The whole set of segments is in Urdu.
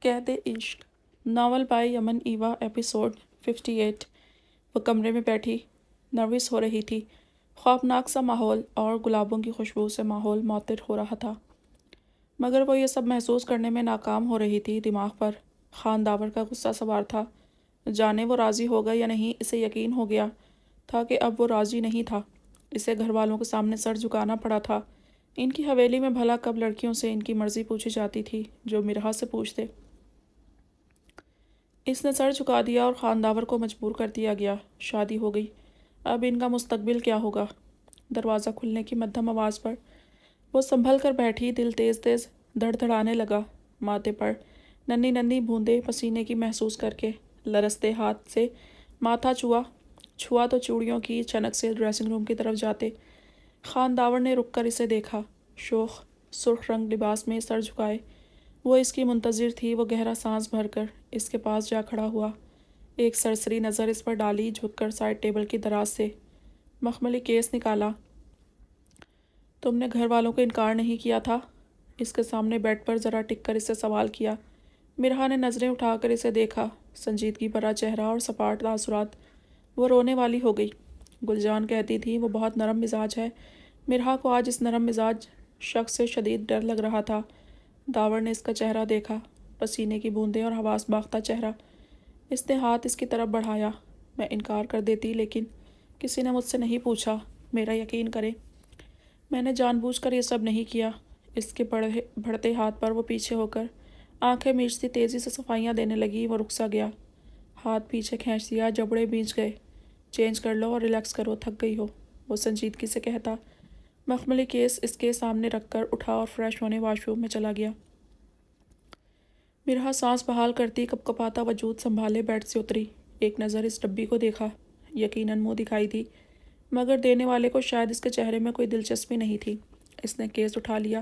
قید Ishq novel by Yaman Eva episode 58۔ وہ کمرے میں بیٹھی نروس ہو رہی تھی۔ خوفناک سا ماحول اور گلابوں کی خوشبو سے ماحول معطر ہو رہا تھا، مگر وہ یہ سب محسوس کرنے میں ناکام ہو رہی تھی۔ دماغ پر خانداور کا غصہ سوار تھا۔ جانے وہ راضی ہوگا یا نہیں، اسے یقین ہو گیا تھا کہ اب وہ راضی نہیں تھا۔ اسے گھر والوں کے سامنے سر جھکانا پڑا تھا۔ ان کی حویلی میں بھلا کب لڑکیوں سے ان کی مرضی پوچھی جاتی تھی جو مرحا سے پوچھتے۔ اس نے سر جھکا دیا اور خانداور کو مجبور کر دیا گیا۔ شادی ہو گئی، اب ان کا مستقبل کیا ہوگا؟ دروازہ کھلنے کی مدھم آواز پر وہ سنبھل کر بیٹھی، دل تیز تیز دھڑ دھڑانے لگا۔ ماتھے پر ننھی ننھی بوندیں پسینے کی محسوس کر کے لرزتے ہاتھ سے ماتھا چھوا تو چوڑیوں کی چنک سے ڈریسنگ روم کی طرف جاتے خانداور نے رک کر اسے دیکھا۔ شوخ سرخ رنگ لباس میں سر جھکائے وہ اس کی منتظر تھی۔ وہ گہرا سانس بھر کر اس کے پاس جا کھڑا ہوا، ایک سرسری نظر اس پر ڈالی، جھک کر سائڈ ٹیبل کی دراز سے مخملی کیس نکالا۔ تم نے گھر والوں کو انکار نہیں کیا تھا؟ اس کے سامنے بیڈ پر ذرا ٹک کر اسے سوال کیا۔ مرحا نے نظریں اٹھا کر اسے دیکھا، سنجیدگی بھرا چہرہ اور سپاٹ تاثرات۔ وہ رونے والی ہو گئی۔ گلجان کہتی تھی وہ بہت نرم مزاج ہے۔ مرحا کو آج اس نرم مزاج شخص سے شدید ڈر لگ رہا تھا۔ داور نے اس کا چہرہ دیکھا، پسینے کی بوندیں اور حواس باختہ چہرہ۔ اس نے ہاتھ اس کی طرف بڑھایا۔ میں انکار کر دیتی، لیکن کسی نے مجھ سے نہیں پوچھا۔ میرا یقین کرے، میں نے جان بوجھ کر یہ سب نہیں کیا۔ اس کے بڑھتے ہاتھ پر وہ پیچھے ہو کر آنکھیں میچتی تیزی سے صفائیاں دینے لگی۔ وہ رک سا گیا، ہاتھ پیچھے کھینچ دیا، جبڑے بھیج گئے۔ چینج کر لو اور ریلیکس کرو، تھک گئی ہو، وہ سنجیدگی سے کہتا۔ مخملی کیس اس کے سامنے رکھ کر اٹھا اور فریش ہونے واش روم میں چلا گیا۔ مرحا سانس بحال کرتی کپ کپاتا وجود سنبھالے بیڈ سے اتری۔ ایک نظر اس ڈبی کو دیکھا، یقیناً منہ دکھائی دی، مگر دینے والے کو شاید اس کے چہرے میں کوئی دلچسپی نہیں تھی۔ اس نے کیس اٹھا لیا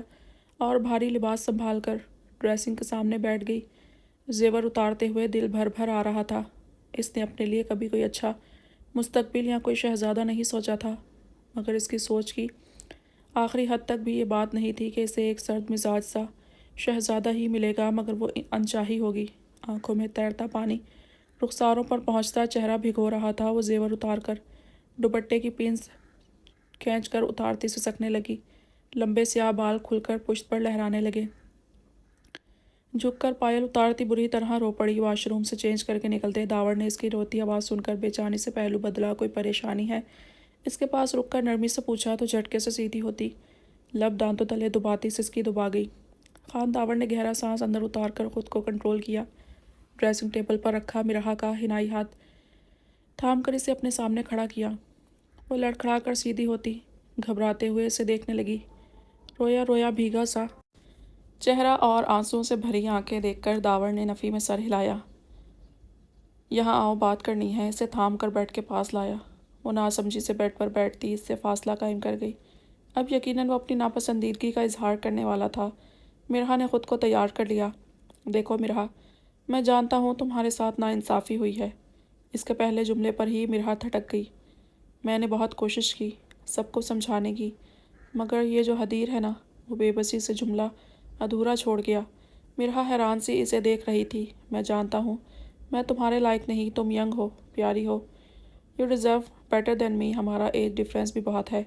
اور بھاری لباس سنبھال کر ڈریسنگ کے سامنے بیٹھ گئی۔ زیور اتارتے ہوئے دل بھر بھر آ رہا تھا۔ اس نے اپنے لیے کبھی کوئی اچھا مستقبل یا کوئی شہزادہ نہیں سوچا تھا، مگر اس کی سوچ کی آخری حد تک بھی یہ بات نہیں تھی کہ اسے ایک سرد مزاج سا شہزادہ ہی ملے گا، مگر وہ انچاہی ہوگی۔ آنکھوں میں تیرتا پانی رخساروں پر پہنچتا، چہرہ بھگو رہا تھا۔ وہ زیور اتار کر دوپٹے کی پینس کھینچ کر اتارتی سسکنے لگی۔ لمبے سیاہ بال کھل کر پشت پر لہرانے لگے۔ جھک کر پائل اتارتی بری طرح رو پڑی۔ واش روم سے چینج کر کے نکلتے داور نے اس کی روتی آواز سن کر بے چینی سے پہلو بدلا۔ کوئی پریشانی ہے؟ اس کے پاس رک کر نرمی سے پوچھا تو جھٹکے سے سیدھی ہوتی، لب دانتوں تلے دباتی سسکی دبا گئی۔ خانداور نے گہرا سانس اندر اتار کر خود کو کنٹرول کیا۔ ڈریسنگ ٹیبل پر رکھا مرحا کا حنائی ہاتھ تھام کر اسے اپنے سامنے کھڑا کیا۔ وہ لڑکھڑا کر سیدھی ہوتی، گھبراتے ہوئے اسے دیکھنے لگی۔ رویا رویا بھیگا سا چہرہ اور آنسوؤں سے بھری آنکھیں دیکھ کر داور نے نفی میں سر ہلایا۔ یہاں آؤ، بات کرنی ہے۔ اسے تھام کر بیڈ کے پاس لایا۔ وہ ناسمجھی سے بیڈ پر بیٹھتی اس سے فاصلہ قائم کر گئی۔ اب یقیناً وہ اپنی ناپسندیدگی کا اظہار کرنے والا تھا۔ مرحا نے خود کو تیار کر لیا۔ دیکھو مرحا، میں جانتا ہوں تمہارے ساتھ ناانصافی ہوئی ہے۔ اس کے پہلے جملے پر ہی مرحا تھٹک گئی۔ میں نے بہت کوشش کی سب کو سمجھانے کی، مگر یہ جو حدیر ہے نا، وہ بے بسی سے جملہ ادھورا چھوڑ گیا۔ مرحا حیران سی اسے دیکھ رہی تھی۔ میں جانتا ہوں میں تمہارے لائق نہیں، تم ینگ ہو، پیاری ہو، یو ڈیزرو بیٹر دین می، ہمارا ایج ڈفرینس بھی بہت ہے۔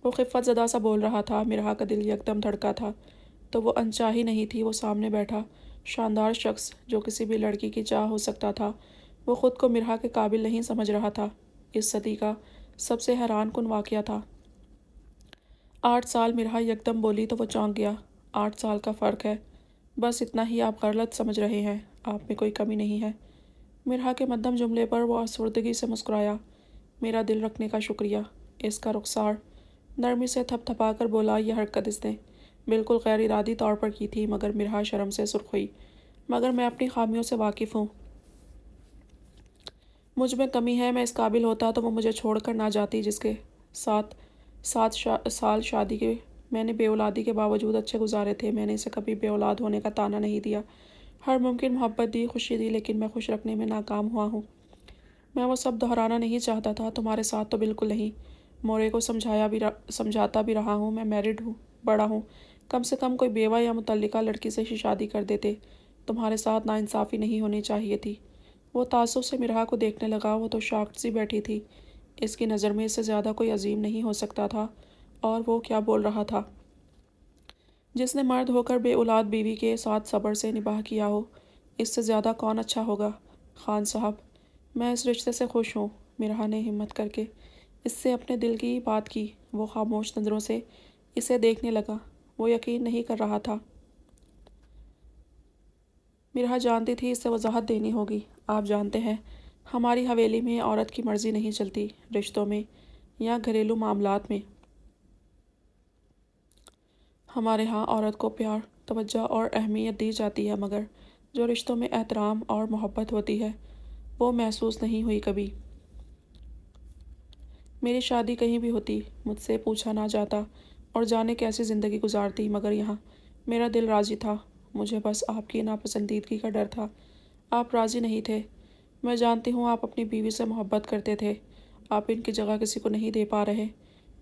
وہ خفت زدہ سا بول رہا تھا۔ مرحا کا دل یکدم دھڑکا تھا تو وہ انچاہی نہیں تھی۔ وہ سامنے بیٹھا شاندار شخص جو کسی بھی لڑکی کی چاہ ہو سکتا تھا، وہ خود کو مرحا کے قابل نہیں سمجھ رہا تھا۔ اس صدی کا سب سے حیران کن واقعہ تھا۔ 8 سال، مرحا یکدم بولی تو وہ چونک گیا۔ 8 سال کا فرق ہے، بس اتنا ہی آپ غلط سمجھ رہے ہیں، آپ میں کوئی کمی نہیں ہے۔ مرحا کے مدھم جملے پر وہ افسردگی سے مسکرایا۔ میرا دل رکھنے کا شکریہ۔ اس کا رخسار نرمی سے تھپ تھپا کر بولا۔ یہ حرکت اس نے بالکل غیر ارادی طور پر کی تھی، مگر مرحا شرم سے سرخ ہوئی۔ مگر میں اپنی خامیوں سے واقف ہوں، مجھ میں کمی ہے۔ میں اس قابل ہوتا تو وہ مجھے چھوڑ کر نہ جاتی، جس کے ساتھ 7 سال شادی کے میں نے بے اولادی کے باوجود اچھے گزارے تھے۔ میں نے اسے کبھی بے اولاد ہونے کا طعنہ نہیں دیا، ہر ممکن محبت دی، خوشی دی، لیکن میں خوش رکھنے میں ناکام ہوا ہوں۔ میں وہ سب دہرانا نہیں چاہتا تھا، تمہارے ساتھ تو بالکل نہیں۔ مورے کو سمجھاتا بھی رہا ہوں۔ میں میرڈ ہوں، بڑا ہوں، کم سے کم کوئی بیوہ یا متعلقہ لڑکی سے ہی شادی کر دیتے۔ تمہارے ساتھ ناانصافی نہیں ہونی چاہیے تھی۔ وہ تعصب سے مرحا کو دیکھنے لگا۔ وہ تو شاکڈ سی بیٹھی تھی۔ اس کی نظر میں اس سے زیادہ کوئی عظیم نہیں ہو سکتا تھا۔ اور وہ کیا بول رہا تھا؟ جس نے مرد ہو کر بے اولاد بیوی کے ساتھ صبر سے نباہ کیا ہو، اس سے زیادہ کون اچھا ہوگا؟ خان صاحب، میں اس رشتے سے خوش ہوں۔ مرحا نے ہمت کر کے اس سے اپنے دل کی بات کی۔ وہ خاموش نظروں سے اسے دیکھنے لگا۔ وہ یقین نہیں کر رہا تھا۔ مرحا جانتی تھی اس سے وضاحت دینی ہوگی۔ آپ جانتے ہیں، ہماری حویلی میں عورت کی مرضی نہیں چلتی، رشتوں میں یا گھریلو معاملات میں۔ ہمارے ہاں عورت کو پیار، توجہ اور اہمیت دی جاتی ہے، مگر جو رشتوں میں احترام اور محبت ہوتی ہے وہ محسوس نہیں ہوئی کبھی۔ میری شادی کہیں بھی ہوتی، مجھ سے پوچھا نہ جاتا اور جانے کیسی زندگی گزارتی، مگر یہاں میرا دل راضی تھا۔ مجھے بس آپ کی ناپسندیدگی کا ڈر تھا۔ آپ راضی نہیں تھے۔ میں جانتی ہوں آپ اپنی بیوی سے محبت کرتے تھے۔ آپ ان کی جگہ کسی کو نہیں دے پا رہے۔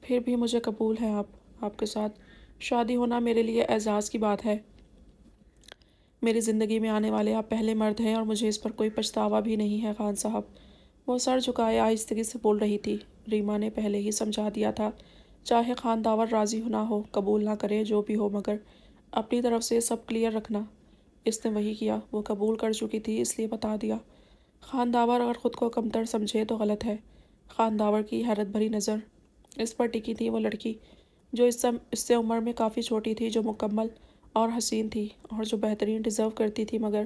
پھر بھی مجھے قبول ہے آپ کے ساتھ شادی ہونا میرے لیے اعزاز کی بات ہے۔ میری زندگی میں آنے والے آپ پہلے مرد ہیں اور مجھے اس پر کوئی پچھتاوا بھی نہیں ہے خان صاحب۔ وہ سر جھکائے آہستگی سے بول رہی تھی۔ ریما نے پہلے ہی سمجھا دیا تھا، چاہے خانداور راضی نہ ہو، قبول نہ کرے، جو بھی ہو، مگر اپنی طرف سے سب کلیئر رکھنا۔ اس نے وہی کیا۔ وہ قبول کر چکی تھی، اس لیے بتا دیا۔ خانداور اگر خود کو کمتر سمجھے تو غلط ہے۔ خانداور کی حیرت بھری نظر اس پر ٹکی تھی۔ وہ لڑکی جو اس سے عمر میں کافی چھوٹی تھی، جو مکمل اور حسین تھی اور جو بہترین ڈیزرو کرتی تھی، مگر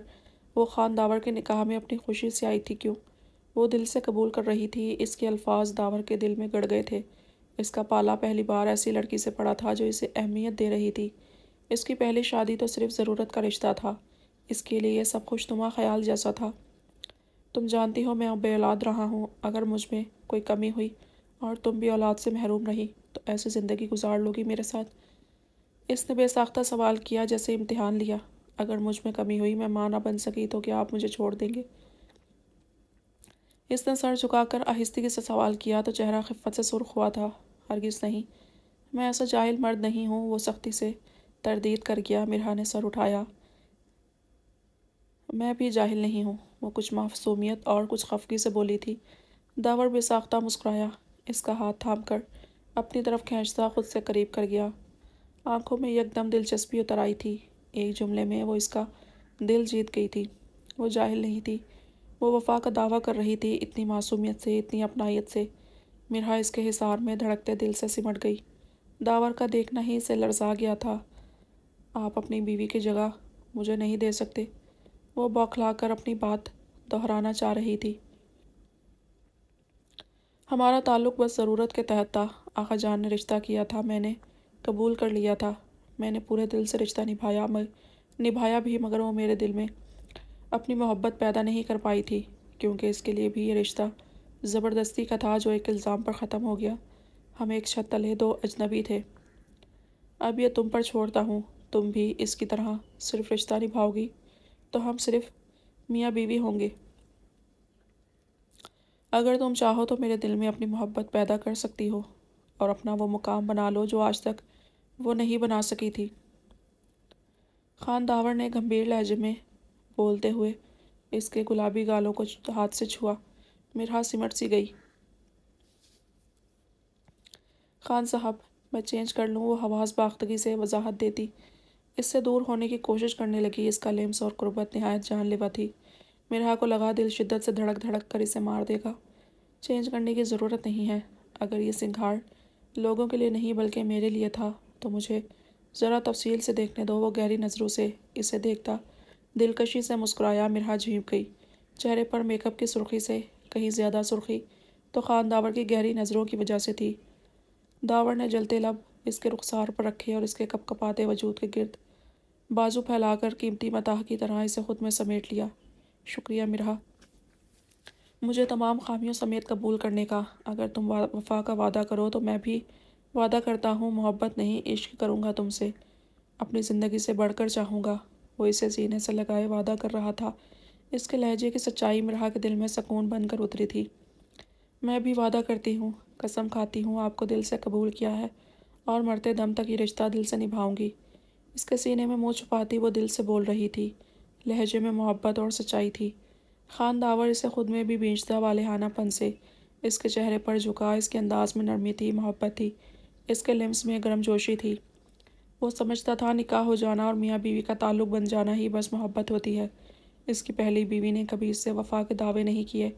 وہ خانداور کے نکاح میں اپنی خوشی سے آئی تھی کیوں؟ وہ دل سے قبول کر رہی تھی۔ اس کے الفاظ داور کے دل میں گڑ گئے تھے۔ اس کا پالا پہلی بار ایسی لڑکی سے پڑا تھا جو اسے اہمیت دے رہی تھی۔ اس کی پہلی شادی تو صرف ضرورت کا رشتہ تھا۔ اس کے لیے یہ سب خوشنما خیال جیسا تھا۔ تم جانتی ہو میں اب بے اولاد رہا ہوں۔ اگر مجھ میں کوئی کمی ہوئی اور تم بھی اولاد سے محروم رہی تو ایسے زندگی گزار لوگی میرے ساتھ؟ اس نے بے ساختہ سوال کیا، جیسے امتحان لیا۔ اگر مجھ میں کمی ہوئی، میں ماں نہ بن سکی، تو کیا آپ مجھے چھوڑ دیں گے؟ اس نے سر جھکا کر آہستگی سے سوال کیا تو چہرہ خفت سے سرخ ہوا تھا۔ ہرگز نہیں، میں ایسا جاہل مرد نہیں ہوں۔ وہ سختی سے تردید کر گیا۔ مرحا نے سر اٹھایا۔ میں بھی جاہل نہیں ہوں، وہ کچھ معصومیت اور کچھ خفگی سے بولی تھی۔ داور بے ساختہ مسکرایا۔ اس کا ہاتھ تھام کر اپنی طرف کھینچتا خود سے قریب کر گیا۔ آنکھوں میں یکدم دلچسپی اتر آئی تھی۔ ایک جملے میں وہ اس کا دل جیت گئی تھی۔ وہ جاہل نہیں تھی، وہ وفا کا دعویٰ کر رہی تھی، اتنی معصومیت سے، اتنی اپنائیت سے۔ مرحا اس کے حصار میں دھڑکتے دل سے سمٹ گئی۔ داور کا دیکھنا ہی اسے لرزا گیا تھا۔ آپ اپنی بیوی کی جگہ مجھے نہیں دے سکتے؟ وہ بوکھلا کر اپنی بات دہرانا چاہ رہی تھی۔ ہمارا تعلق بس ضرورت کے تحت تھا۔ آقا جان نے رشتہ کیا تھا، میں نے قبول کر لیا تھا۔ میں نے پورے دل سے رشتہ نبھایا بھی، مگر وہ میرے دل میں اپنی محبت پیدا نہیں کر پائی تھی، کیونکہ اس کے لیے بھی یہ رشتہ زبردستی کا تھا جو ایک الزام پر ختم ہو گیا۔ ہم ایک چھت تلے دو اجنبی تھے۔ اب یہ تم پر چھوڑتا ہوں، تم بھی اس کی طرح صرف رشتہ نبھاؤ گی تو ہم صرف میاں بیوی ہوں گے۔ اگر تم چاہو تو میرے دل میں اپنی محبت پیدا کر سکتی ہو اور اپنا وہ مقام بنا لو جو آج تک وہ نہیں بنا سکی تھی۔ خان داور نے گمبھیر لہجے میں بولتے ہوئے اس کے گلابی گالوں کو ہاتھ سے چھوا۔ مرحا سمٹ سی گئی۔ خان صاحب، میں چینج کر لوں؟ وہ حواس باختگی سے وضاحت دیتی اس سے دور ہونے کی کوشش کرنے لگی۔ اس کا لمس اور قربت نہایت جان لیوا تھی۔ مرحا کو لگا دل شدت سے دھڑک دھڑک کر اسے مار دے گا۔ چینج کرنے کی ضرورت نہیں ہے۔ اگر یہ سنگھاڑ لوگوں کے لیے نہیں بلکہ میرے لیے تھا تو مجھے ذرا تفصیل سے دیکھنے دو۔ وہ گہری نظروں سے اسے دیکھتا دلکشی سے مسکرایا۔ مرحا جھینپ گئی۔ چہرے پر میک اپ کی سرخی سے کہیں زیادہ سرخی تو خان داور کی گہری نظروں کی وجہ سے تھی۔ داور نے جلتے لب اس کے رخسار پر رکھے اور اس کے کپ کپاتے وجود کے گرد بازو پھیلا کر قیمتی متاح کی طرح اسے خود میں سمیٹ لیا۔ شکریہ مرحا، مجھے تمام خامیوں سمیت قبول کرنے کا۔ اگر تم وفا کا وعدہ کرو تو میں بھی وعدہ کرتا ہوں، محبت نہیں عشق کروں گا تم سے، اپنی زندگی سے بڑھ کر چاہوں گا۔ وہ اسے سینے سے لگائے وعدہ کر رہا تھا۔ اس کے لہجے کی سچائی مرحا کے دل میں سکون بن کر اتری تھی۔ میں بھی وعدہ کرتی ہوں، قسم کھاتی ہوں، آپ کو دل سے قبول کیا ہے اور مرتے دم تک یہ رشتہ دل سے نبھاؤں گی۔ اس کے سینے میں منہ چھپاتی وہ دل سے بول رہی تھی، لہجے میں محبت اور سچائی تھی۔ خان داور اسے خود میں بھی بیجتا والہانہ پن سے۔ اس کے چہرے پر جھکا، اس کے انداز میں نرمی تھی، محبت تھی، اس کے لمس میں گرم جوشی تھی۔ وہ سمجھتا تھا نکاح ہو جانا اور میاں بیوی کا تعلق بن جانا ہی بس محبت ہوتی ہے۔ اس کی پہلی بیوی نے کبھی اس سے وفا کے دعوے نہیں کیے۔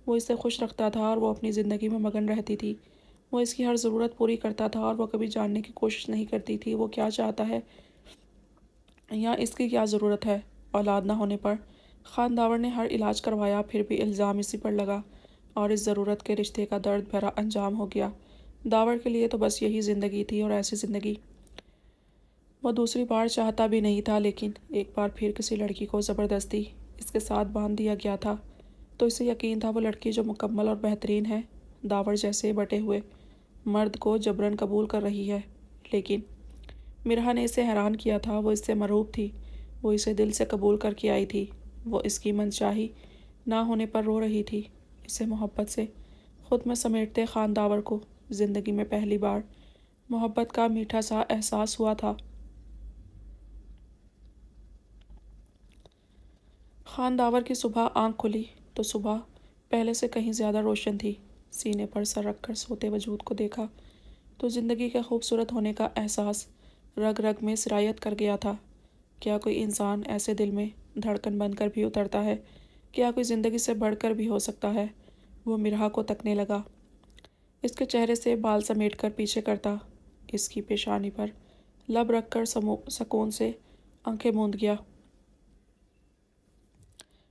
وہ اسے خوش رکھتا تھا اور وہ اپنی زندگی میں مگن رہتی تھی۔ وہ اس کی ہر ضرورت پوری کرتا تھا اور وہ کبھی جاننے کی کوشش نہیں کرتی تھی وہ کیا چاہتا ہے یا اس کی کیا ضرورت ہے۔ اولاد نہ ہونے پر خان داور نے ہر علاج کروایا، پھر بھی الزام اسی پر لگا اور اس ضرورت کے رشتے کا درد بھرا انجام ہو گیا۔ داور کے لیے تو بس یہی زندگی تھی اور ایسی زندگی وہ دوسری بار چاہتا بھی نہیں تھا، لیکن ایک بار پھر کسی لڑکی کو زبردستی اس کے ساتھ باندھ دیا گیا تھا تو اسے یقین تھا وہ لڑکی جو مکمل اور بہترین ہے، داور جیسے بٹے ہوئے مرد کو جبراً قبول کر رہی ہے۔ لیکن مرحا نے اسے حیران کیا تھا، وہ اس سے مرعوب تھی، وہ اسے دل سے قبول کر کے آئی تھی، وہ اس کی منشاہی نہ ہونے پر رو رہی تھی۔ اسے محبت سے خود میں سمیٹتے خان داور کو زندگی میں پہلی بار محبت کا میٹھا سا احساس ہوا تھا۔ خان داور کی صبح آنکھ کھلی تو صبح پہلے سے کہیں زیادہ روشن تھی۔ سینے پر سر رکھ کر سوتے وجود کو دیکھا تو زندگی کے خوبصورت ہونے کا احساس رگ رگ میں سرایت کر گیا تھا۔ کیا کوئی انسان ایسے دل میں دھڑکن بن کر بھی اترتا ہے؟ کیا کوئی زندگی سے بڑھ کر بھی ہو سکتا ہے؟ وہ مرحا کو تکنے لگا، اس کے چہرے سے بال سمیٹ کر پیچھے کرتا، اس کی پیشانی پر لب رکھ کر سکون سے آنکھیں موند گیا۔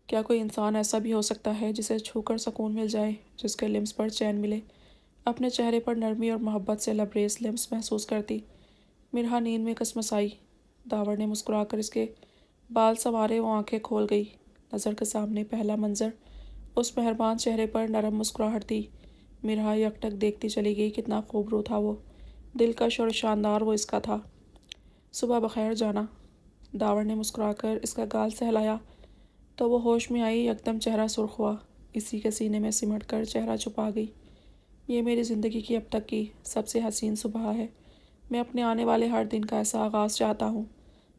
کیا کوئی انسان ایسا بھی ہو سکتا ہے جسے چھو کر سکون مل جائے، جس کے لمس پر چین ملے؟ اپنے چہرے پر نرمی اور محبت سے لبریز لمس محسوس کرتی مرحا نیند میں کسمسائی۔ داور نے مسکرا کر اس کے بال سنوارے، وہ آنکھیں کھول گئی۔ نظر کے سامنے پہلا منظر اس مہربان چہرے پر نرم مسکراہٹ تھی۔ مرحا یکٹک دیکھتی چلی گئی، کتنا خوبرو تھا وہ، دلکش اور شاندار وہ اس کا تھا۔ صبح بخیر جانا، داور نے مسکرا کر اس کا گال سہلایا تو وہ ہوش میں آئی، یکدم چہرہ سرخ ہوا، اسی کے سینے میں سمٹ کر چہرہ چھپا گئی۔ یہ میری زندگی کی اب تک کی سب سے حسین صبح ہے، میں اپنے آنے والے ہر دن کا ایسا آغاز چاہتا ہوں۔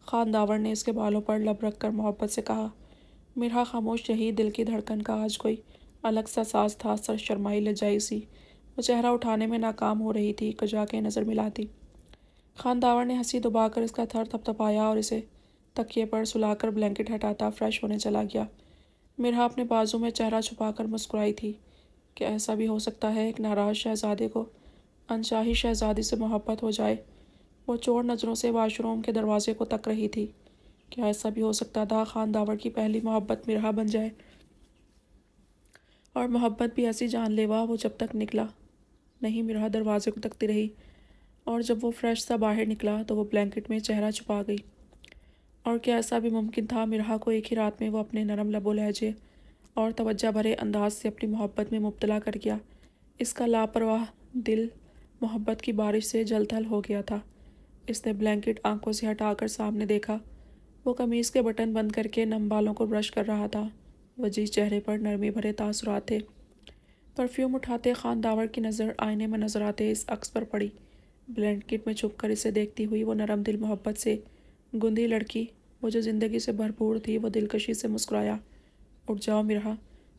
خان داور نے اس کے بالوں پر لب رکھ کر محبت سے کہا۔ مرحا خاموش رہی، دل کی دھڑکن کا آج کوئی الگ سا ساز تھا، سر شرمائی لجائی سی وہ چہرہ اٹھانے میں ناکام ہو رہی تھی، کجا کے نظر ملاتی۔ خان داور نے ہنسی دبا کر اس کا تھر تھپتھپایا اور اسے تکیے پر سلا کر بلینکٹ ہٹاتا فریش ہونے چلا گیا۔ مرحا اپنے بازو میں چہرہ چھپا کر مسکرائی تھی کہ ایسا بھی ہو سکتا ہے ایک ناراض شہزادے کو انچاہی شہزادی سے محبت ہو جائے۔ وہ چور نظروں سے واش روم کے دروازے کو تک رہی تھی۔ کیا ایسا بھی ہو سکتا تھا خان داور کی پہلی محبت مرحا بن جائے؟ اور محبت بھی ایسی جان لیوا؟ وہ جب تک نکلا نہیں مرحا دروازے کو تکتی رہی، اور جب وہ فریش سا باہر نکلا تو وہ بلینکٹ میں چہرہ چھپا گئی۔ اور کیا ایسا بھی ممکن تھا مرحا کو ایک ہی رات میں وہ اپنے نرم لب و لہجے اور توجہ بھرے انداز سے اپنی محبت میں مبتلا کر گیا؟ اس کا لاپرواہ دل محبت کی بارش سے جل تھل ہو گیا تھا۔ اس نے بلینکٹ آنکھوں سے ہٹا کر سامنے دیکھا، وہ قمیص کے بٹن بند کر کے نم بالوں کو برش کر رہا تھا، وجیز چہرے پر نرمی بھرے تاثرات تھے۔ پرفیوم اٹھاتے خان داور کی نظر آئینے میں نظر آتے اس عکس پر پڑی۔ بلینکٹ میں چھپ کر اسے دیکھتی ہوئی وہ نرم دل محبت سے گندی لڑکی، وہ جو زندگی سے بھرپور تھی، وہ دلکشی سے مسکرایا۔ اٹھ جاؤ مرحا،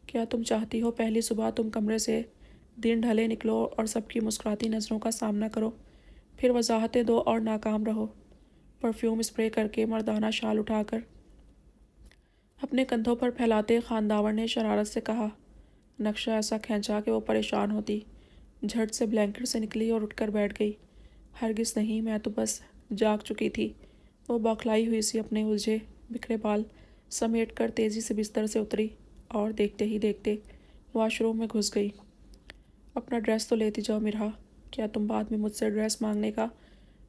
کیا تم چاہتی ہو پہلی صبح تم کمرے سے دن ڈھلے نکلو اور سب کی مسکراتی نظروں کا سامنا کرو، پھر وضاحتیں دو اور ناکام رہو؟ پرفیوم اسپرے کر کے مردانہ شال اٹھا کر اپنے کندھوں پر پھیلاتے خان داور نے شرارت سے کہا۔ نقشہ ایسا کھینچا کہ وہ پریشان ہوتی، جھٹ سے بلینکٹ سے نکلی اور اٹھ کر بیٹھ گئی۔ ہرگز نہیں، میں تو بس جاگ چکی تھی۔ وہ بوکھلائی ہوئی سی اپنے الجھے بکھرے بال سمیٹ کر تیزی سے بستر سے اتری اور دیکھتے ہی دیکھتے واش روم میں گھس گئی۔ اپنا ڈریس تو لیتی جاؤ مرحا، کیا تم بعد میں مجھ سے ڈریس مانگنے کا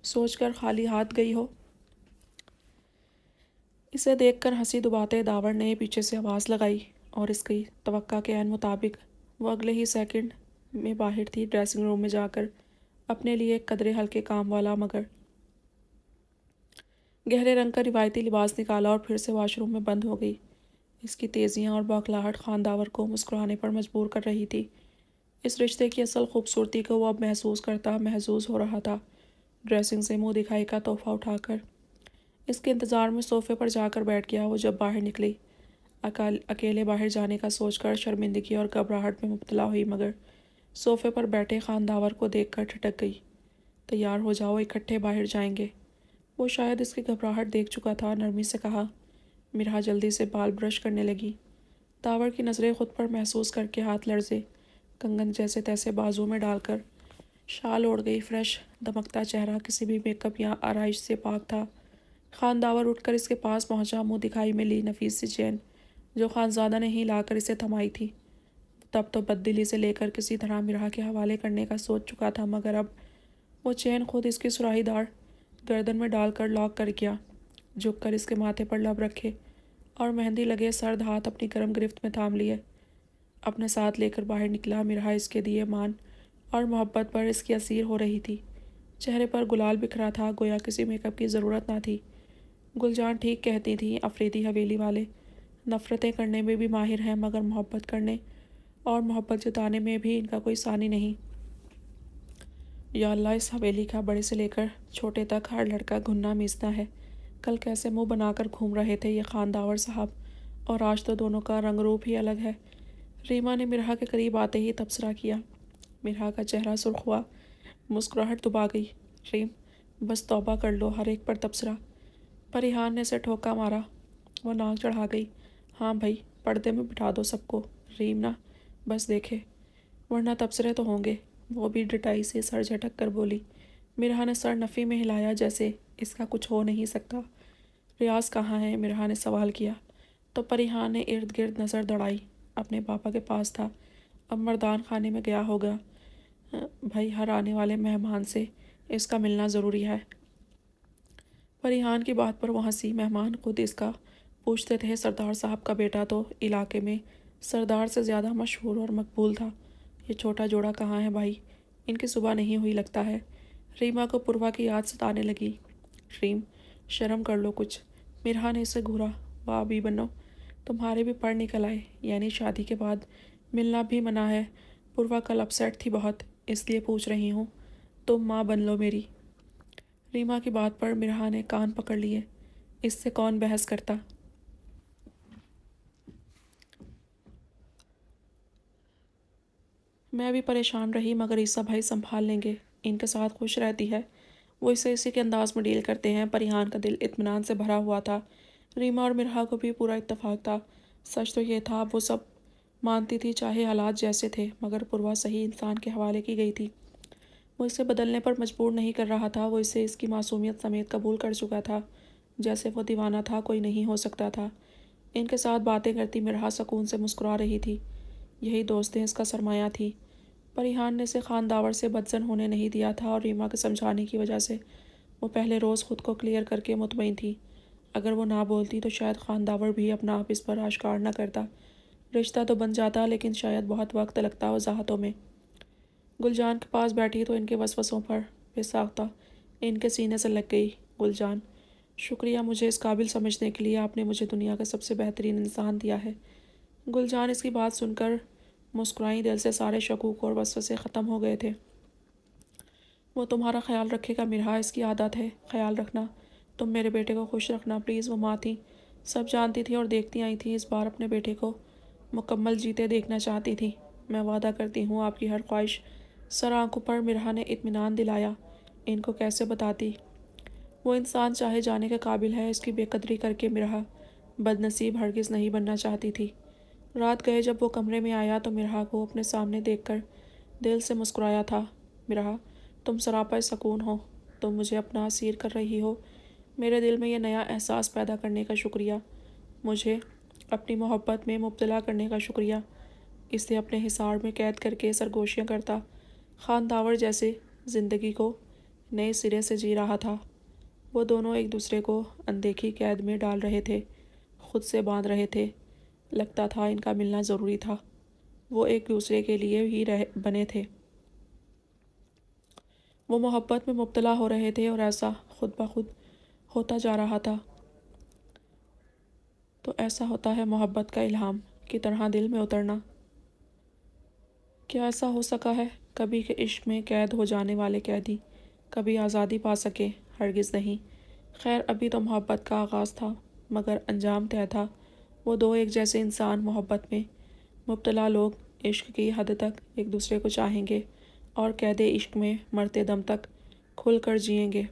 سوچ کر خالی ہاتھ گئی ہو؟ اسے دیکھ کر ہنسی دباتے داور نے پیچھے سے آواز لگائی اور اس کی توقع کے عین مطابق وہ اگلے ہی سیکنڈ میں باہر تھی، ڈریسنگ روم میں جا کر اپنے لیے ایک قدرے ہلکے کام والا مگر گہرے رنگ کا روایتی لباس نکالا اور پھر سے واش روم میں بند ہو گئی۔ اس کی تیزیاں اور بوکھلاہٹ خان داور کو مسکرانے پر مجبور کر رہی تھی۔ اس رشتے کی اصل خوبصورتی کو وہ اب محسوس کرتا محظوظ ہو رہا تھا۔ ڈریسنگ سے منہ دکھائی کا تحفہ اٹھا کر اس کے انتظار میں صوفے پر جا کر بیٹھ گیا۔ وہ جب باہر نکلی اکیلے باہر جانے کا سوچ کر شرمندگی اور گھبراہٹ میں مبتلا ہوئی، مگر صوفے پر بیٹھے خانداور کو دیکھ کر ٹھٹک گئی۔ تیار ہو جاؤ، اکٹھے باہر جائیں گے۔ وہ شاید اس کی گھبراہٹ دیکھ چکا تھا، نرمی سے کہا۔ مرہا جلدی سے بال برش کرنے لگی۔ تاور کی نظریں خود پر محسوس کر کے ہاتھ لرزے، کنگن جیسے تیسے بازو میں ڈال کر شال اوڑھ گئی۔ فریش دمکتا چہرہ کسی بھی میک اپ یا آرائش سے پاک تھا۔ خانداور اٹھ کر اس کے پاس پہنچا، منہ دکھائی میں لی نفیس سی چین جو خانزادہ نے ہی لا کر اسے تھمائی تھی۔ تب تو بددلی سے لے کر کسی طرح مرہا کے حوالے کرنے کا سوچ چکا تھا، مگر اب وہ چین خود اس کی سراہی دار گردن میں ڈال کر لاک کر گیا۔ جھک کر اس کے ماتھے پر لب رکھے اور مہندی لگے سرد ہاتھ اپنی گرم گرفت میں تھام لیے، اپنے ساتھ لے کر باہر نکلا۔ مرہا اس کے دیے مان اور محبت پر اس کی اسیر ہو رہی تھی۔ چہرے پر گلال بکھرا تھا، گویا کسی میک اپ کی ضرورت نہ تھی۔ گلجان ٹھیک کہتی تھی، افریدی حویلی والے نفرتیں کرنے میں بھی ماہر ہیں، مگر محبت کرنے اور محبت جتانے میں بھی ان کا کوئی ثانی نہیں۔ یا اللہ، اس حویلی کا بڑے سے لے کر چھوٹے تک ہر لڑکا گھننا میچنا ہے۔ کل کیسے منہ بنا کر گھوم رہے تھے یہ خانداور صاحب، اور آج تو دونوں کا رنگ روپ ہی الگ ہے۔ ریما نے مرہا کے قریب آتے ہی تبصرہ کیا۔ مرہا کا چہرہ سرخ ہوا، مسکراہٹ دبا گئی۔ ریم، بس توبہ کر لو، ہر ایک پر تبصرہ۔ پریحان نے اسے ٹھوکا مارا۔ وہ ناک چڑھا گئی۔ ہاں بھائی، پردے میں بٹھا دو سب کو۔ ریم نہ بس دیکھے، ورنہ تبصرے تو ہوں گے۔ وہ بھی ڈٹائی سے سر جھٹک کر بولی۔ مرہا نے سر نفی میں ہلایا، جیسے اس کا کچھ ہو نہیں سکتا۔ ریاض کہاں ہے؟ مرہا نے سوال کیا تو پریحان نے ارد گرد نظر دوڑائی۔ اپنے پاپا کے پاس تھا، اب مردان خانے میں گیا ہوگا۔ بھائی، ہر آنے والے مہمان سے اس کا ملنا ضروری ہے۔ پریحان کی بات پر وہ ہنسی۔ مہمان خود اس کا پوچھتے تھے، سردار صاحب کا بیٹا تو علاقے میں سردار سے زیادہ مشہور اور مقبول تھا۔ یہ چھوٹا جوڑا کہاں ہے بھائی؟ ان کی صبح نہیں ہوئی لگتا ہے۔ ریما کو پوروا کی یاد ستانے لگی۔ ریم، شرم کر لو کچھ۔ مرہا نے اسے گھورا۔ واہ بھی بنو، تمہارے بھی پڑھ نکل آئے، یعنی شادی کے بعد ملنا بھی منع ہے۔ پوروا کل اپسیٹ تھی بہت، اس لیے پوچھ رہی ہوں۔ تم ماں بن لو میری۔ ریما کی بات پر مرہا نے کان پکڑ لیے۔ اس سے کون بحث کرتا؟ میں بھی پریشان رہی، مگر عیسیٰ بھائی سنبھال لیں گے، ان کے ساتھ خوش رہتی ہے، وہ اسے اسی کے انداز میں ڈیل کرتے ہیں۔ پریحان کا دل اطمینان سے بھرا ہوا تھا۔ ریما اور مرہا کو بھی پورا اتفاق تھا۔ سچ تو یہ تھا، وہ سب مانتی تھی چاہے حالات جیسے تھے، مگر پوروا صحیح انسان کے حوالے کی گئی تھی۔ وہ اسے بدلنے پر مجبور نہیں کر رہا تھا، وہ اسے اس کی معصومیت سمیت قبول کر چکا تھا، جیسے وہ دیوانہ تھا، کوئی نہیں ہو سکتا تھا۔ ان کے ساتھ باتیں کرتی مرہا سکون سے مسکرا رہی تھی۔ یہی دوستیں اس کا سرمایہ تھی۔ پریحان نے اسے خانداور سے بدظن ہونے نہیں دیا تھا، اور ریما کے سمجھانے کی وجہ سے وہ پہلے روز خود کو کلیئر کر کے مطمئن تھی۔ اگر وہ نہ بولتی تو شاید خانداور بھی اپنا آپ اس پر آشکار نہ کرتا۔ رشتہ تو بن جاتا، لیکن شاید بہت وقت لگتا وضاحتوں میں۔ گلجان کے پاس بیٹھی تو ان کے وسوسوں پر بے ساختہ ان کے سینے سے لگ گئی۔ گلجان، شکریہ مجھے اس قابل سمجھنے کے لیے، آپ نے مجھے دنیا کا سب سے بہترین انسان دیا ہے۔ گلجان اس کی بات سن کر مسکرائیں، دل سے سارے شکوک اور وسوسے ختم ہو گئے تھے۔ وہ تمہارا خیال رکھے گا مرہا، اس کی عادت ہے خیال رکھنا۔ تم میرے بیٹے کو خوش رکھنا پلیز۔ وہ ماں تھی، سب جانتی تھی اور دیکھتی آئی تھی، اس بار اپنے بیٹے کو مکمل جیتے دیکھنا چاہتی تھی۔ میں وعدہ کرتی ہوں آپ کی ہر خواہش۔ سر آنکھوں پر مرہا نے اطمینان دلایا۔ ان کو کیسے بتاتی؟ وہ انسان چاہے جانے کے قابل ہے، اس کی بے قدری کر کے مرہا بدنصیب ہرگز نہیں بننا چاہتی تھی۔ رات گئے جب وہ کمرے میں آیا تو مرہا کو اپنے سامنے دیکھ کر دل سے مسکرایا تھا۔ مرہا، تم سراپا سکون ہو، تم مجھے اپنا اسیر کر رہی ہو۔ میرے دل میں یہ نیا احساس پیدا کرنے کا شکریہ، مجھے اپنی محبت میں مبتلا کرنے کا شکریہ۔ اسے اپنے حصار میں قید کر کے سرگوشیاں کرتا، خانداور جیسے زندگی کو نئے سرے سے جی رہا تھا۔ وہ دونوں ایک دوسرے کو اندیکھی قید میں ڈال رہے تھے، خود سے باندھ رہے تھے۔ لگتا تھا ان کا ملنا ضروری تھا، وہ ایک دوسرے کے لیے ہی بنے تھے۔ وہ محبت میں مبتلا ہو رہے تھے، اور ایسا خود بخود ہوتا جا رہا تھا۔ تو ایسا ہوتا ہے محبت کا الہام کی طرح دل میں اترنا۔ کیا ایسا ہو سکا ہے کبھی کہ عشق میں قید ہو جانے والے قیدی کبھی آزادی پا سکے؟ ہرگز نہیں۔ خیر ابھی تو محبت کا آغاز تھا مگر انجام طے تھا۔ وہ دو ایک جیسے انسان محبت میں مبتلا لوگ عشق کی حد تک ایک دوسرے کو چاہیں گے اور قید عشق میں مرتے دم تک کھل کر جئیں گے۔